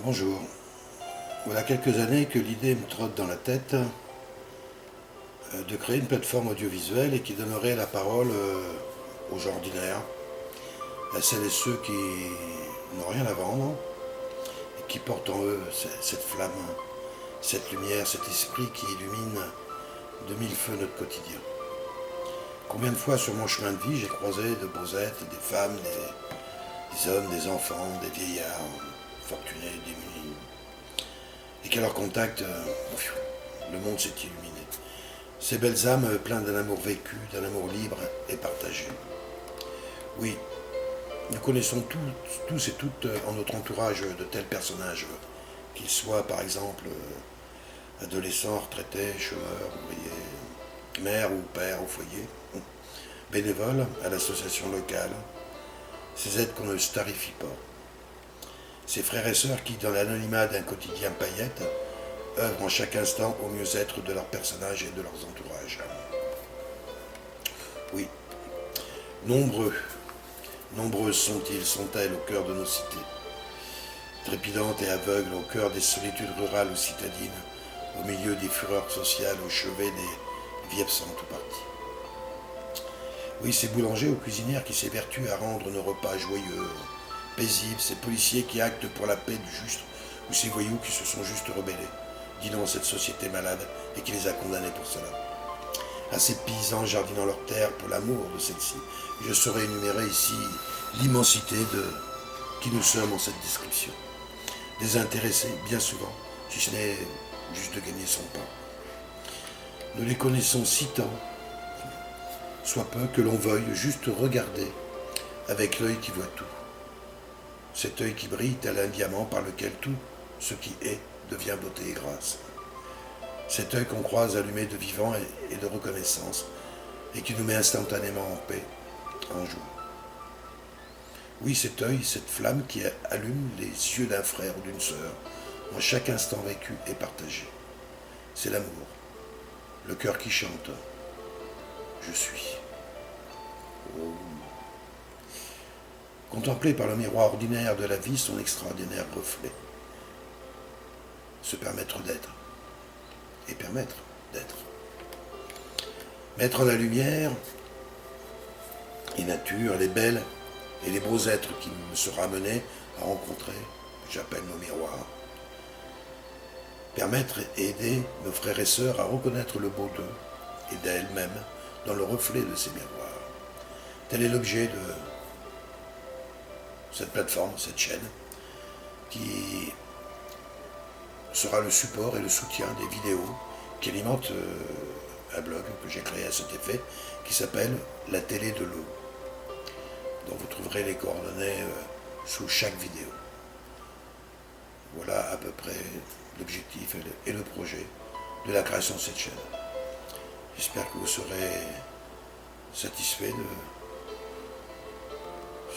Bonjour. Voilà quelques années que l'idée me trotte dans la tête de créer une plateforme audiovisuelle et qui donnerait la parole aux gens ordinaires, à celles et ceux qui n'ont rien à vendre et qui portent en eux cette flamme, cette lumière, cet esprit qui illumine de mille feux notre quotidien. Combien de fois sur mon chemin de vie j'ai croisé de beaux êtres, des femmes, des hommes, des enfants, des vieillards, fortunés, démunis, et qu'à leur contact, le monde s'est illuminé. Ces belles âmes pleines d'un amour vécu, d'un amour libre et partagé. Oui, nous connaissons tous et toutes en notre entourage de tels personnages, qu'ils soient par exemple adolescents, retraités, chômeurs, ouvriers, mère ou père au foyer, bénévoles à l'association locale, ces aides qu'on ne starifie pas. Ces frères et sœurs qui, dans l'anonymat d'un quotidien paillette, œuvrent en chaque instant au mieux-être de leurs personnages et de leurs entourages. Oui, nombreuses sont-elles au cœur de nos cités, trépidantes et aveugles au cœur des solitudes rurales ou citadines, au milieu des fureurs sociales, au chevet des vies absentes ou parties. Oui, ces boulangers ou cuisinières qui s'évertuent à rendre nos repas joyeux, paisibles, ces policiers qui actent pour la paix du juste, ou ces voyous qui se sont juste rebellés, disant cette société malade et qui les a condamnés pour cela. À ces paysans jardinant leurs terres pour l'amour de celle-ci, je saurais énumérer ici l'immensité de qui nous sommes en cette description. Désintéressés, bien souvent, si ce n'est juste de gagner son pain. Nous les connaissons si tant, soit peu que l'on veuille juste regarder avec l'œil qui voit tout. Cet œil qui brille tel un diamant par lequel tout ce qui est devient beauté et grâce. Cet œil qu'on croise allumé de vivant et de reconnaissance et qui nous met instantanément en paix, en joie. Oui, cet œil, cette flamme qui allume les yeux d'un frère ou d'une sœur en chaque instant vécu et partagé. C'est l'amour, le cœur qui chante. Je suis. Oh. Contempler par le miroir ordinaire de la vie son extraordinaire reflet. Se permettre d'être. Et permettre d'être. Mettre en la lumière les natures, les belles et les beaux êtres qui me seront amenés à rencontrer, que j'appelle nos miroirs. Permettre et aider nos frères et sœurs à reconnaître le beau d'eux et d'elles-mêmes dans le reflet de ces miroirs. Tel est l'objet de cette plateforme, cette chaîne, qui sera le support et le soutien des vidéos qui alimentent un blog que j'ai créé à cet effet, qui s'appelle La Télé de l'eau, dont vous trouverez les coordonnées sous chaque vidéo. Voilà à peu près l'objectif et le projet de la création de cette chaîne. J'espère que vous serez satisfait de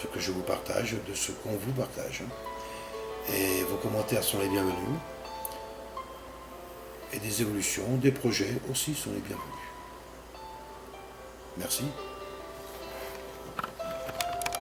ce que je vous partage, de ce qu'on vous partage. Et vos commentaires sont les bienvenus. Et des évolutions, des projets aussi sont les bienvenus. Merci.